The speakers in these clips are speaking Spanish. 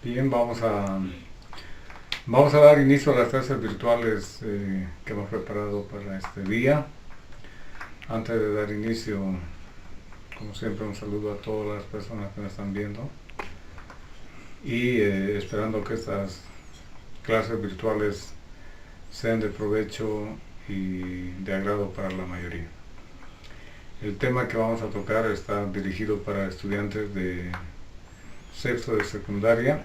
Bien, vamos a dar inicio a las clases virtuales que hemos preparado para este día. Antes de dar inicio, como siempre, un saludo a todas las personas que me están viendo y esperando que estas clases virtuales sean de provecho y de agrado para la mayoría. El tema que vamos a tocar está dirigido para estudiantes de sexto de secundaria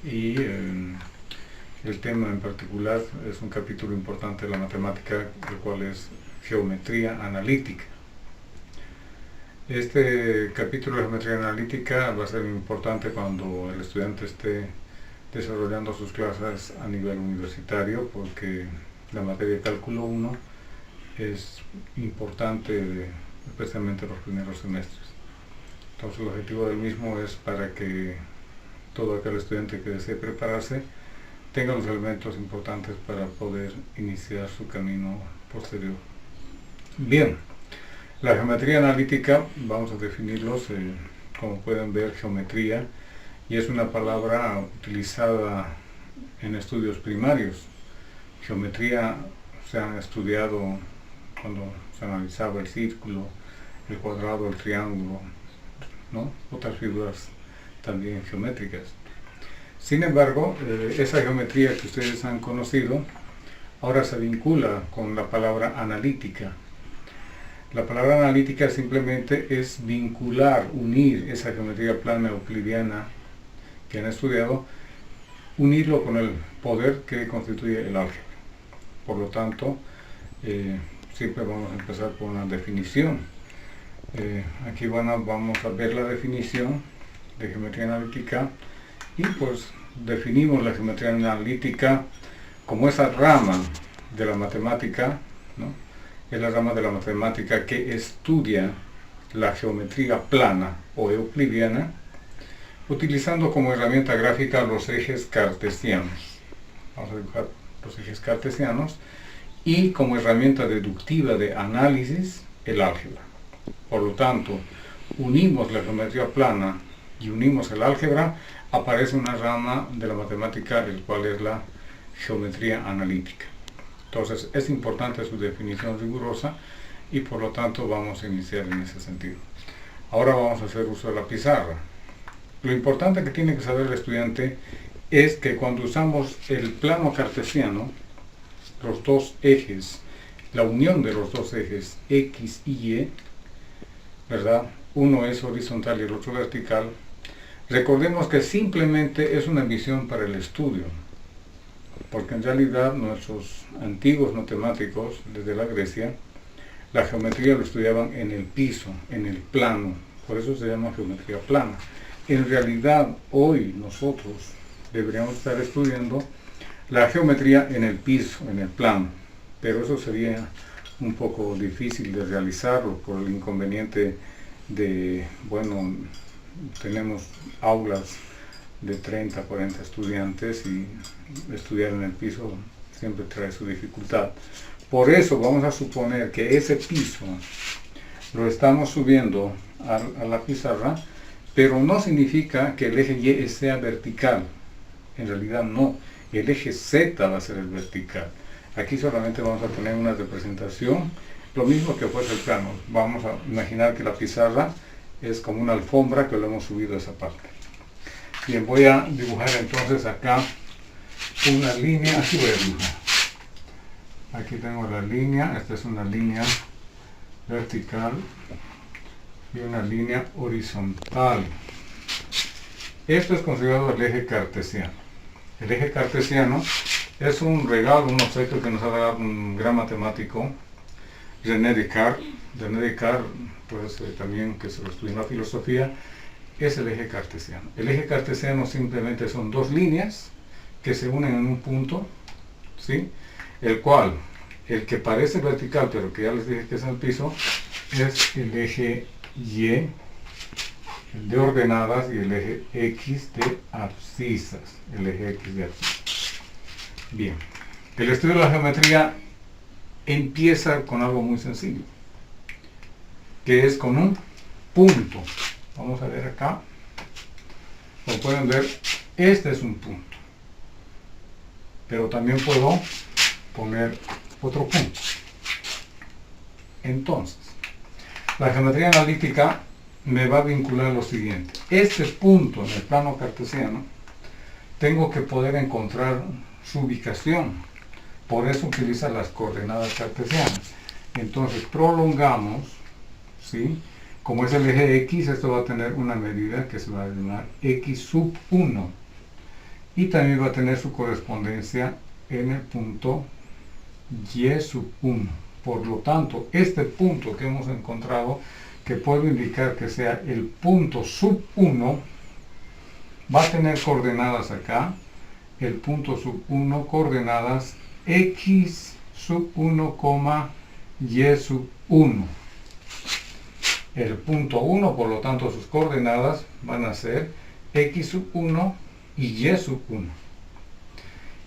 y el tema en particular es un capítulo importante de la matemática, el cual es geometría analítica. Este capítulo de geometría analítica va a ser importante cuando el estudiante esté desarrollando sus clases a nivel universitario, porque la materia de cálculo 1 es importante, especialmente los primeros semestres. Entonces el objetivo del mismo es para que todo aquel estudiante que desee prepararse tenga los elementos importantes para poder iniciar su camino posterior. Bien, la geometría analítica, vamos a definirlos, como pueden ver, geometría, y es una palabra utilizada en estudios primarios. Geometría se ha estudiado cuando se analizaba el círculo, el cuadrado, el triángulo, ¿no? Otras figuras también geométricas. Sin embargo, esa geometría que ustedes han conocido ahora se vincula con la palabra analítica. La palabra analítica simplemente es vincular, unir esa geometría plana euclidiana que han estudiado, unirlo con el poder que constituye el álgebra. Por lo tanto, siempre vamos a empezar por una definición. Aquí vamos a ver la definición de geometría analítica y pues definimos la geometría analítica como esa rama de la matemática, ¿no? Es la rama de la matemática que estudia la geometría plana o euclidiana utilizando como herramienta gráfica los ejes cartesianos. Vamos a dibujar los ejes cartesianos y como herramienta deductiva de análisis el álgebra. Por lo tanto, unimos la geometría plana y unimos el álgebra, aparece una rama de la matemática, el cual es la geometría analítica. Entonces, es importante su definición rigurosa y por lo tanto vamos a iniciar en ese sentido. Ahora vamos a hacer uso de la pizarra. Lo importante que tiene que saber el estudiante es que cuando usamos el plano cartesiano, los dos ejes, la unión de los dos ejes X y Y, ¿verdad? Uno es horizontal y el otro vertical. Recordemos que simplemente es una visión para el estudio, porque en realidad nuestros antiguos matemáticos, desde la Grecia, la geometría lo estudiaban en el piso, en el plano, por eso se llama geometría plana. En realidad, hoy nosotros deberíamos estar estudiando la geometría en el piso, en el plano, pero eso sería un poco difícil de realizarlo por el inconveniente de, bueno, tenemos aulas de 30, 40 estudiantes y estudiar en el piso siempre trae su dificultad. Por eso vamos a suponer que ese piso lo estamos subiendo a la pizarra, pero no significa que el eje Y sea vertical. En realidad no, el eje Z va a ser el vertical. Aquí solamente vamos a tener una representación, lo mismo que fuese el plano. Vamos a imaginar que la pizarra es como una alfombra que lo hemos subido a esa parte. Bien, voy a dibujar entonces acá una línea. Aquí voy a dibujar. Aquí tengo la línea, esta es una línea vertical y una línea horizontal. Esto es considerado el eje cartesiano. El eje cartesiano es un regalo, un obsequio que nos ha dado un gran matemático, René Descartes. René Descartes, pues también que se lo estudia en la filosofía, es el eje cartesiano. El eje cartesiano simplemente son dos líneas que se unen en un punto, ¿sí? El cual, el que parece vertical, pero que ya les dije que es el piso, es el eje Y, el de ordenadas, y el eje X de abscisas, el eje X de abscisas. Bien, el estudio de la geometría empieza con algo muy sencillo, que es con un punto. Vamos a ver acá. como pueden ver, este es un punto. Pero también puedo poner otro punto. Entonces, la geometría analítica me va a vincular lo siguiente. Este punto en el plano cartesiano, tengo que poder encontrar su ubicación. Por eso utiliza las coordenadas cartesianas. Entonces, prolongamos, ¿sí? Como es el eje X, esto va a tener una medida que se va a llamar X sub 1. Y también va a tener su correspondencia en el punto Y sub 1. Por lo tanto, este punto que hemos encontrado, que puedo indicar que sea el punto sub 1, va a tener coordenadas acá, el punto sub 1, coordenadas X sub 1, Y sub 1. El punto 1, por lo tanto, sus coordenadas van a ser X sub 1 y Y sub 1.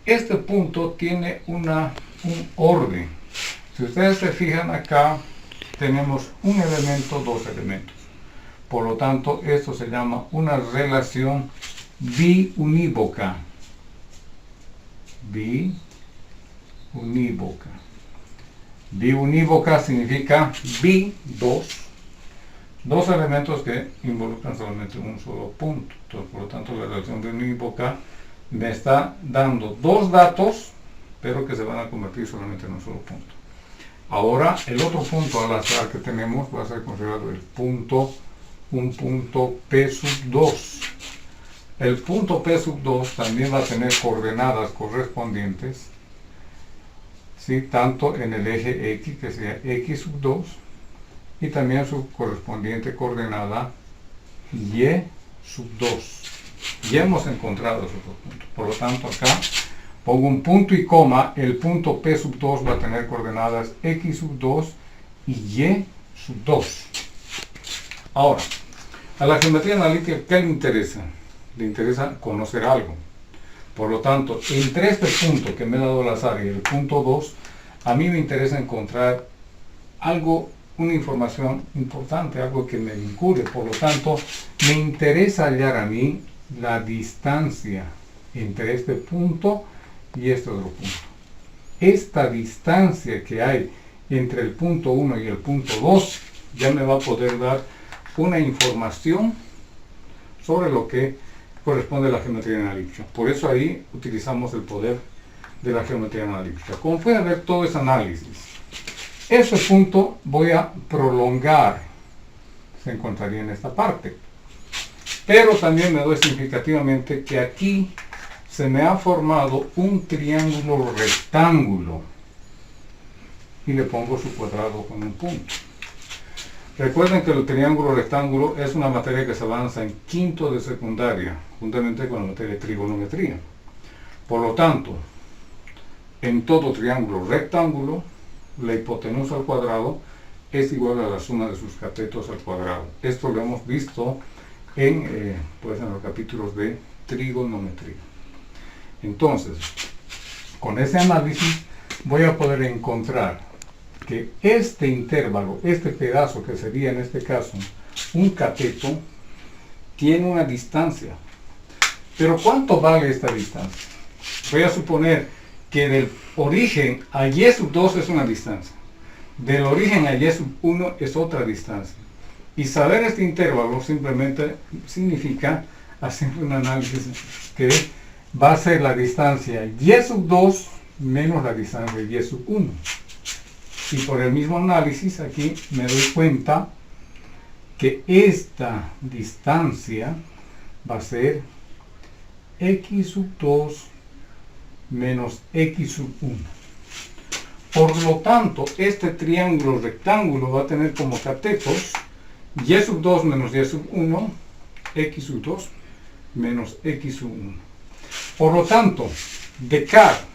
Este punto tiene un orden. Si ustedes se fijan acá, tenemos un elemento, dos elementos. Por lo tanto, esto se llama una relación biunívoca. Biunívoca. Biunívoca significa dos elementos que involucran solamente un solo punto. Entonces, por lo tanto, la relación biunívoca me está dando dos datos, pero que se van a convertir solamente en un solo punto. Ahora, el otro punto al azar que tenemos va a ser considerado un punto P sub 2. El punto P sub 2 también va a tener coordenadas correspondientes, ¿sí? Tanto en el eje X, que sea X sub 2, y también su correspondiente coordenada Y sub 2. Ya hemos encontrado esos dos puntos. Por lo tanto, acá pongo un punto y coma, el punto P sub 2 va a tener coordenadas X sub 2 y Y sub 2. Ahora, a la geometría analítica, ¿qué le interesa? Le interesa conocer algo. Por lo tanto, entre este punto que me ha dado el azar y el punto 2, a mí me interesa encontrar algo, una información importante, algo que me vincule. Por lo tanto, me interesa hallar a mí la distancia entre este punto y este otro punto. Esta distancia que hay entre el punto 1 y el punto 2 ya me va a poder dar una información sobre lo que corresponde a la geometría analítica. Por eso ahí utilizamos el poder de la geometría analítica. Como pueden ver, todo es análisis. Ese punto voy a prolongar, se encontraría en esta parte. Pero también me doy significativamente que aquí se me ha formado un triángulo rectángulo y le pongo su cuadrado con un punto. Recuerden que el triángulo rectángulo es una materia que se avanza en quinto de secundaria, juntamente con la materia de trigonometría. Por lo tanto, en todo triángulo rectángulo, la hipotenusa al cuadrado es igual a la suma de sus catetos al cuadrado. Esto lo hemos visto en los capítulos de trigonometría. Entonces, con ese análisis voy a poder encontrar que este intervalo, este pedazo que sería en este caso un cateto, tiene una distancia. Pero ¿cuánto vale esta distancia? Voy a suponer que del origen a Y sub 2 es una distancia, del origen a Y sub 1 es otra distancia. Y saber este intervalo simplemente significa hacer un análisis que va a ser la distancia Y sub 2 menos la distancia Y sub 1. Y por el mismo análisis aquí me doy cuenta que esta distancia va a ser X sub 2 menos X sub 1. Por lo tanto, este triángulo rectángulo va a tener como catetos Y sub 2 menos Y sub 1, X sub 2 menos X sub 1. Por lo tanto, Descartes,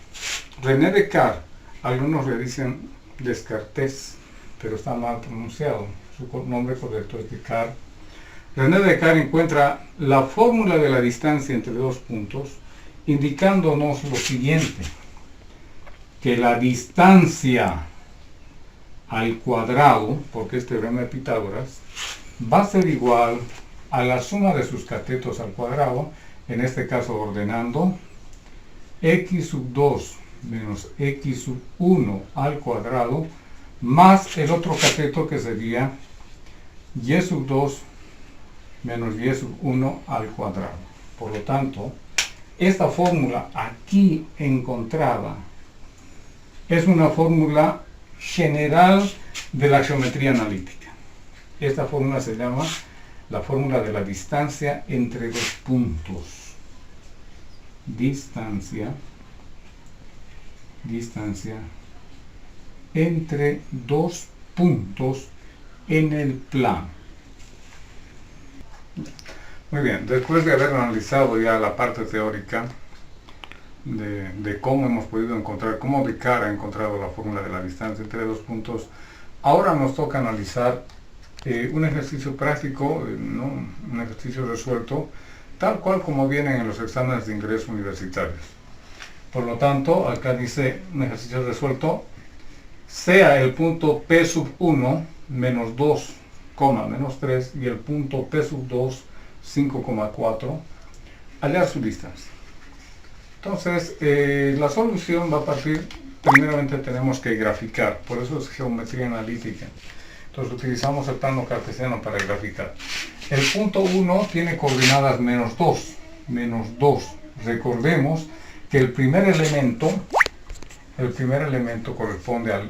René Descartes, algunos le dicen Descartes, pero está mal pronunciado, su nombre correcto es Descartes. René Descartes encuentra la fórmula de la distancia entre dos puntos, indicándonos lo siguiente, que la distancia al cuadrado, porque es teorema de Pitágoras, va a ser igual a la suma de sus catetos al cuadrado, en este caso ordenando, x sub 2 menos x sub 1 al cuadrado, más el otro cateto que sería y sub 2 menos y sub 1 al cuadrado. Por lo tanto, esta fórmula aquí encontrada es una fórmula general de la geometría analítica. Esta fórmula se llama la fórmula de la distancia entre dos puntos. Distancia entre dos puntos en el plano. Muy bien, después de haber analizado ya la parte teórica de cómo hemos podido encontrar, cómo Descartes ha encontrado la fórmula de la distancia entre dos puntos, ahora nos toca analizar un ejercicio práctico, ¿no? Un ejercicio resuelto, tal cual como vienen en los exámenes de ingreso universitarios. Por lo tanto, acá dice un ejercicio resuelto, sea el punto P sub 1 menos 2, menos 3 y el punto P sub 2 5,4, hallar su distancia. Entonces, la solución va a partir, primeramente tenemos que graficar, por eso es geometría analítica. Entonces utilizamos el plano cartesiano para graficar. El punto 1 tiene coordenadas menos 2. Recordemos que el primer elemento corresponde al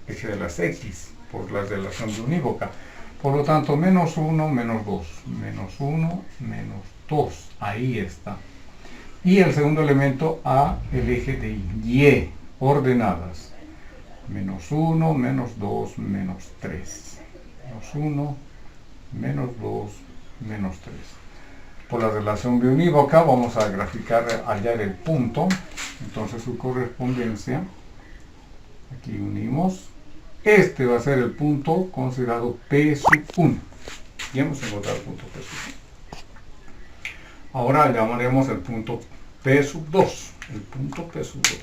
eje de las X, por la relación de unívoca. Por lo tanto, menos 1, menos 2. Menos 1, menos 2. Ahí está. Y el segundo elemento a el eje de Y, ordenadas. Menos 1, menos 2, menos 3. Menos 1, menos 2, menos 3. Por la relación biunívoca vamos a graficar, hallar el punto. Entonces su correspondencia, aquí unimos. Este va a ser el punto considerado P sub 1. Y hemos encontrado el punto P sub 1. Ahora llamaremos el punto P sub 2. El punto P sub 2.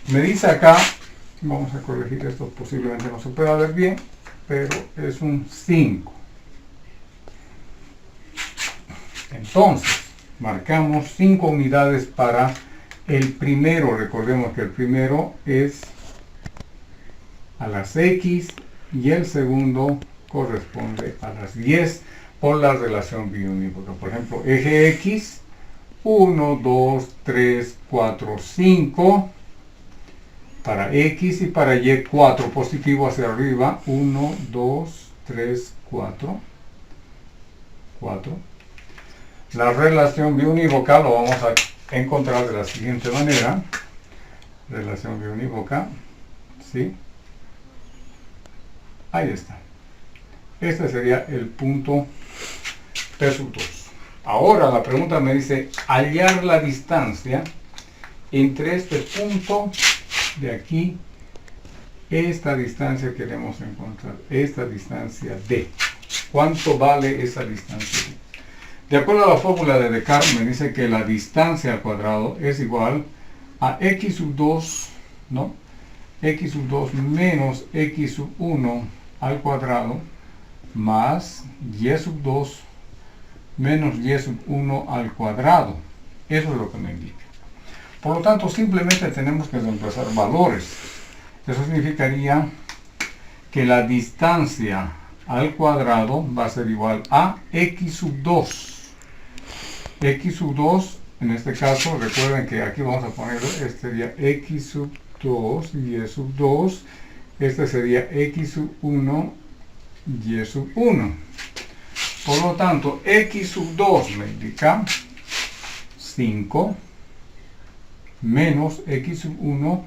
Me dice acá, vamos a corregir esto, posiblemente no se pueda ver bien, pero es un 5. Entonces, marcamos 5 unidades para el primero. Recordemos que el primero es a las X y el segundo corresponde a las 10 por la relación biunívoca. Por ejemplo, eje X, 1, 2, 3, 4, 5. Para X y para Y, 4 positivo hacia arriba. 1, 2, 3, 4. 4. La relación biunívoca lo vamos a encontrar de la siguiente manera. Relación biunívoca, ¿sí? Ahí está. Este sería el punto P sub 2. Ahora la pregunta me dice hallar la distancia entre este punto de aquí, esta distancia queremos encontrar, esta distancia D. ¿Cuánto vale esa distancia D? De acuerdo a la fórmula de Descartes me dice que la distancia al cuadrado es igual a x sub 2, ¿no? X sub 2 menos x sub 1 al cuadrado más y sub 2 menos y sub 1 al cuadrado. Eso es lo que me indica. Por lo tanto, simplemente tenemos que reemplazar valores. Eso significaría que la distancia al cuadrado va a ser igual a x sub 2. X sub 2, en este caso, recuerden que aquí vamos a poner, este sería x sub 2, y sub 2. Este sería x sub 1, y sub 1. Por lo tanto, x sub 2 me indica 5 menos x sub 1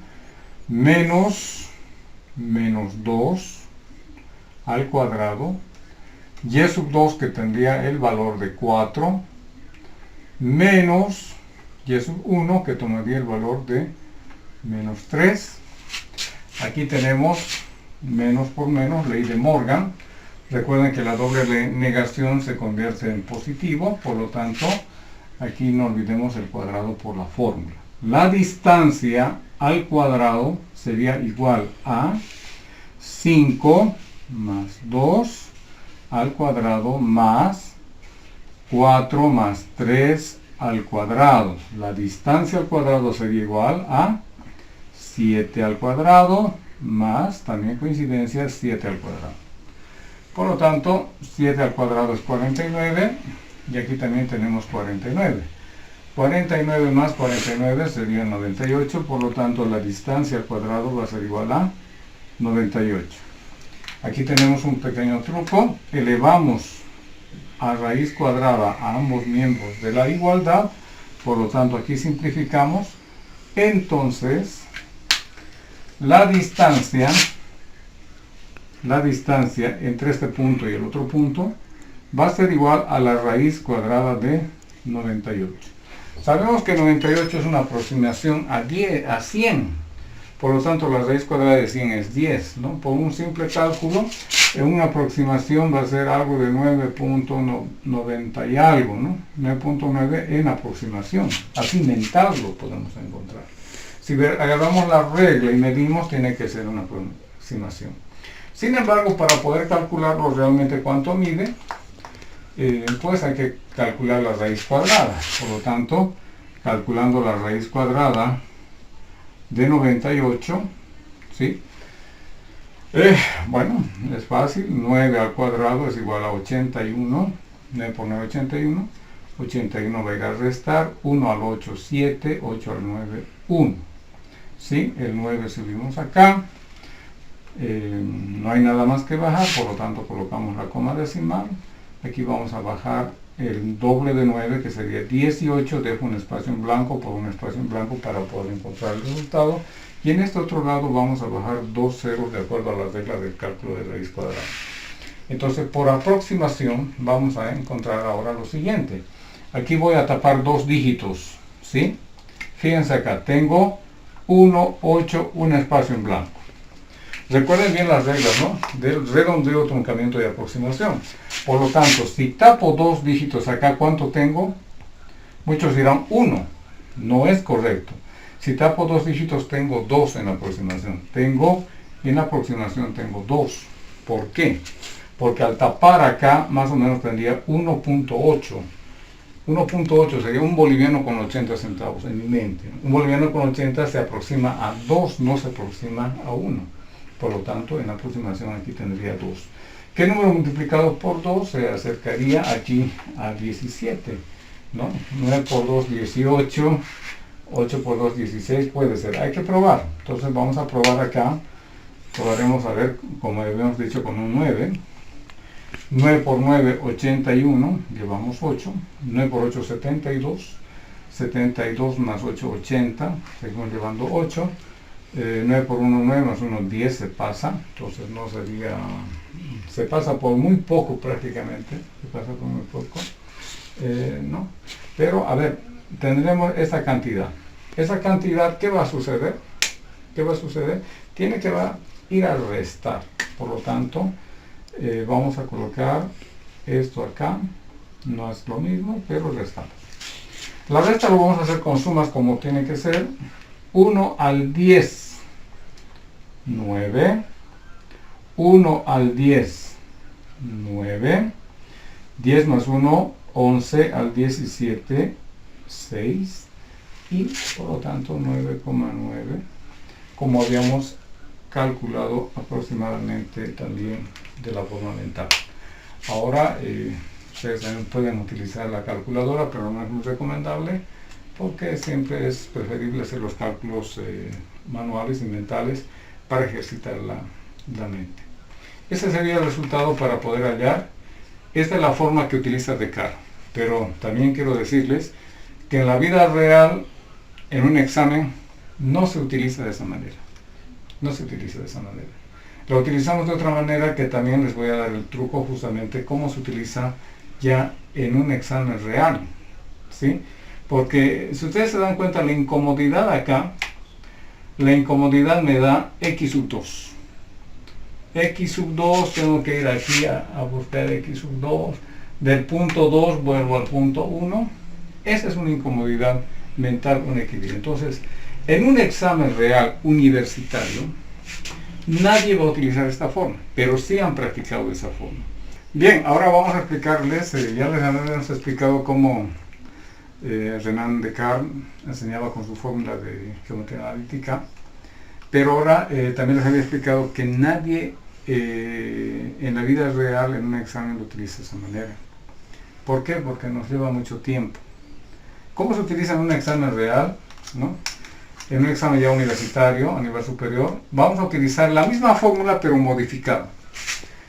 menos 2 al cuadrado, y sub 2 que tendría el valor de 4 menos y sub 1 que tomaría el valor de menos 3. Aquí tenemos menos por menos, ley de Morgan. Recuerden que la doble negación se convierte en positivo, por lo tanto aquí no olvidemos el cuadrado por la fórmula. La distancia al cuadrado sería igual a 5 más 2 al cuadrado más 4 más 3 al cuadrado. La distancia al cuadrado sería igual a 7 al cuadrado más, también coincidencia, 7 al cuadrado. Por lo tanto, 7 al cuadrado es 49 y aquí también tenemos 49. 49 más 49 sería 98, por lo tanto la distancia al cuadrado va a ser igual a 98. Aquí tenemos un pequeño truco, elevamos a raíz cuadrada a ambos miembros de la igualdad, por lo tanto aquí simplificamos, entonces la distancia entre este punto y el otro punto va a ser igual a la raíz cuadrada de 98. Sabemos que 98 es una aproximación a 100, por lo tanto la raíz cuadrada de 100 es 10, ¿no? Por un simple cálculo, en una aproximación va a ser algo de 9.90 y algo, ¿no? 9.9 en aproximación, así mental lo podemos encontrar. Si agarramos la regla y medimos, tiene que ser una aproximación. Sin embargo, para poder calcularlo realmente cuánto mide, pues hay que calcular la raíz cuadrada. Por lo tanto, calculando la raíz cuadrada de 98, ¿sí? Bueno, es fácil. 9 al cuadrado es igual a 81. 9 por 9, 81. 81 va a ir a restar. 1 al 8, 7. 8 al 9, 1. ¿Sí? El 9 subimos acá. No hay nada más que bajar, por lo tanto colocamos la coma decimal. Aquí vamos a bajar el doble de 9, que sería 18. Dejo un espacio en blanco por un espacio en blanco para poder encontrar el resultado. Y en este otro lado vamos a bajar 2 ceros de acuerdo a la regla del cálculo de raíz cuadrada. Entonces, por aproximación, vamos a encontrar ahora lo siguiente. Aquí voy a tapar 2 dígitos, ¿sí? Fíjense acá, tengo 1, 8, un espacio en blanco. Recuerden bien las reglas, ¿no? Del redondeo, truncamiento y aproximación. Por lo tanto, si tapo 2 dígitos acá, ¿cuánto tengo? Muchos dirán 1. No es correcto. Si tapo 2 dígitos, tengo 2 en la aproximación. En la aproximación tengo 2. ¿Por qué? Porque al tapar acá, más o menos tendría 1.8. 1.8 sería un boliviano con 80 centavos en mi mente. Un boliviano con 80 se aproxima a 2, no se aproxima a 1. Por lo tanto, en la aproximación aquí tendría 2. ¿Qué número multiplicado por 2 se acercaría aquí a 17? ¿No? 9 por 2, 18. 8 por 2, 16 puede ser. Hay que probar. Entonces vamos a probar acá. Probaremos a ver, como habíamos dicho, con un 9. 9 por 9, 81. Llevamos 8. 9 por 8, 72. 72 más 8, 80. Seguimos llevando 8. 9 por 1, 9 más 1, 10 se pasa. Entonces no sería... Se pasa por muy poco prácticamente. Se pasa por muy poco. ¿No? Pero, a ver, tendremos esta cantidad. Esa cantidad, ¿qué va a suceder? ¿Qué va a suceder? Tiene que ir a restar. Por lo tanto, vamos a colocar esto acá. No es lo mismo, pero restamos. La resta lo vamos a hacer con sumas como tiene que ser. 1 al 10, 9. 1 al 10, 9. 10 más 1, 11 al 17, 6. Y por lo tanto 9,9, como habíamos calculado aproximadamente también de la forma mental. Ahora ustedes también pueden utilizar la calculadora, pero no es muy recomendable porque siempre es preferible hacer los cálculos manuales y mentales para ejercitar la mente. Ese sería el resultado para poder hallar. Esta es la forma que utiliza Descartes, pero también quiero decirles que en la vida real, en un examen, no se utiliza de esa manera. No se utiliza de esa manera. Lo utilizamos de otra manera, que también les voy a dar el truco justamente cómo se utiliza ya en un examen real, ¿sí? Porque si ustedes se dan cuenta, la incomodidad acá, la incomodidad me da x sub 2. X sub 2, tengo que ir aquí a buscar x sub 2. Del punto 2 vuelvo al punto 1. Esa es una incomodidad mental, un equilibrio. Entonces, en un examen real universitario, nadie va a utilizar esta forma, pero sí han practicado de esa forma. Bien, ahora vamos a explicarles, ya les habíamos explicado cómo Renan Descartes enseñaba con su fórmula de geometría analítica, pero ahora también les había explicado que nadie en la vida real, en un examen, lo utiliza de esa manera. ¿Por qué? Porque nos lleva mucho tiempo. ¿Cómo se utiliza en un examen real, ¿no? En un examen ya universitario, a nivel superior, vamos a utilizar la misma fórmula pero modificada.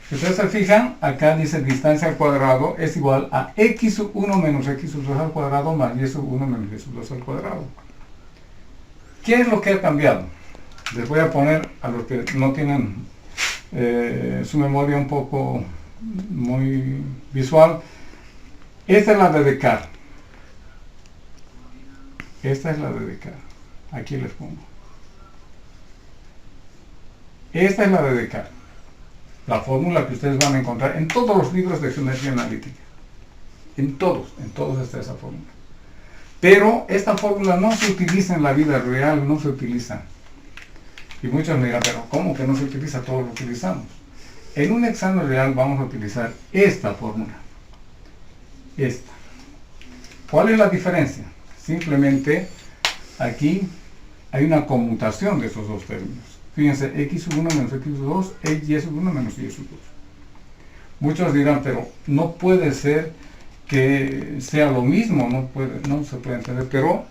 Si ustedes se fijan, acá dice distancia al cuadrado es igual a x sub 1 menos x sub 2 al cuadrado más y sub 1 menos y sub 2 al cuadrado. ¿Qué es lo que ha cambiado? Les voy a poner a los que no tienen su memoria un poco muy visual. Esta es la de Descartes. Esta es la de Descartes. Aquí les pongo. Esta es la de Descartes. La fórmula que ustedes van a encontrar en todos los libros de geometría analítica. En todos está esa fórmula. Pero esta fórmula no se utiliza en la vida real, no se utiliza. Y muchos me dirán, pero ¿cómo que no se utiliza? Todos lo utilizamos. En un examen real vamos a utilizar esta fórmula. Esta. ¿Cuál es la diferencia? Simplemente aquí hay una conmutación de esos dos términos. Fíjense, x sub 1 menos x sub 2, y sub 1 menos y sub 2. Muchos dirán, pero no puede ser que sea lo mismo, no se puede entender, pero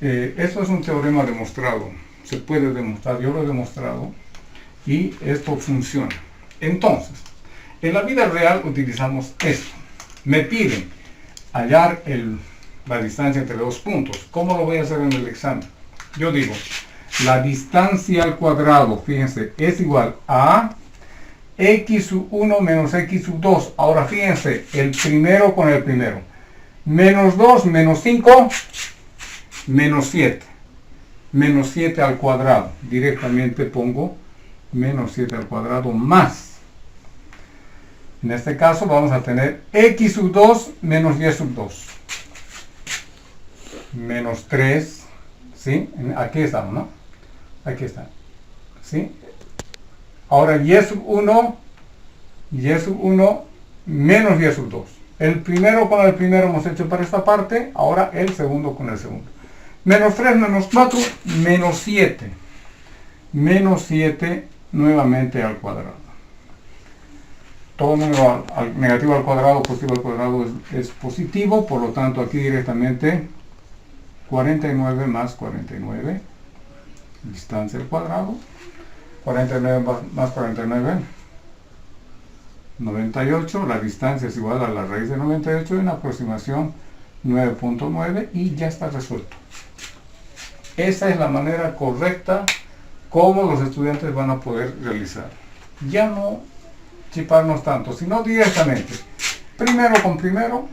esto es un teorema demostrado, se puede demostrar, yo lo he demostrado, y esto funciona. Entonces, en la vida real utilizamos esto. Me piden hallar la distancia entre dos puntos. ¿Cómo lo voy a hacer en el examen? Yo digo, la distancia al cuadrado, fíjense, es igual a x sub 1 menos x sub 2. Ahora fíjense, el primero con el primero. Menos 2, menos 5, menos 7. Menos 7 al cuadrado. Directamente pongo menos 7 al cuadrado más. En este caso vamos a tener x sub 2 menos y sub 2. Menos 3, ¿sí? Aquí estamos, ¿no? Aquí está, ¿sí? Ahora y sub 1 menos y sub 2. El primero con el primero hemos hecho para esta parte, ahora el segundo con el segundo. Menos 3, menos 4, menos 7. Menos 7 nuevamente al cuadrado. Todo número negativo al cuadrado, positivo al cuadrado es positivo, por lo tanto aquí directamente 49 más 49, distancia al cuadrado, 49 más 49, 98, la distancia es igual a la raíz de 98 en aproximación 9.9 y ya está resuelto. Esa es la manera correcta como los estudiantes van a poder realizar. Ya no chiparnos tanto, sino directamente. Primero con primero,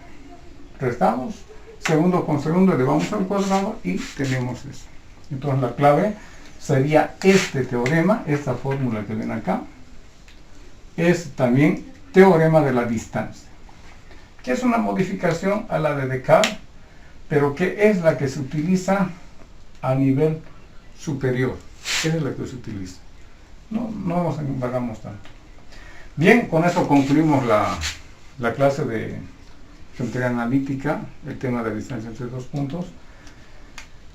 restamos, segundo con segundo, elevamos al cuadrado y tenemos eso. Entonces la clave sería este teorema, esta fórmula que ven acá, es también teorema de la distancia, que es una modificación a la de Descartes, pero que es la que se utiliza a nivel superior. Esa es la que se utiliza. No nos embargamos tanto. Bien, con eso concluimos la clase de geometría analítica, el tema de distancia entre dos puntos.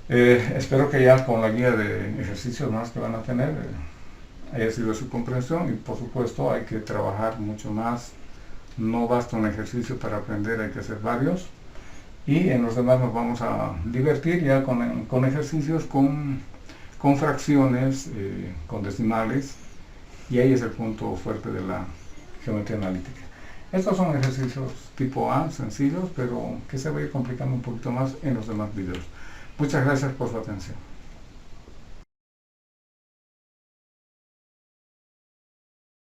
Espero que ya con la guía de ejercicios más que van a tener haya sido de su comprensión, y por supuesto hay que trabajar mucho más. No basta un ejercicio para aprender, hay que hacer varios, y en los demás nos vamos a divertir ya con ejercicios con fracciones, con decimales, y ahí es el punto fuerte de la geometría analítica. Estos son ejercicios tipo A, sencillos, pero que se va a ir complicando un poquito más en los demás videos. Muchas gracias por su atención.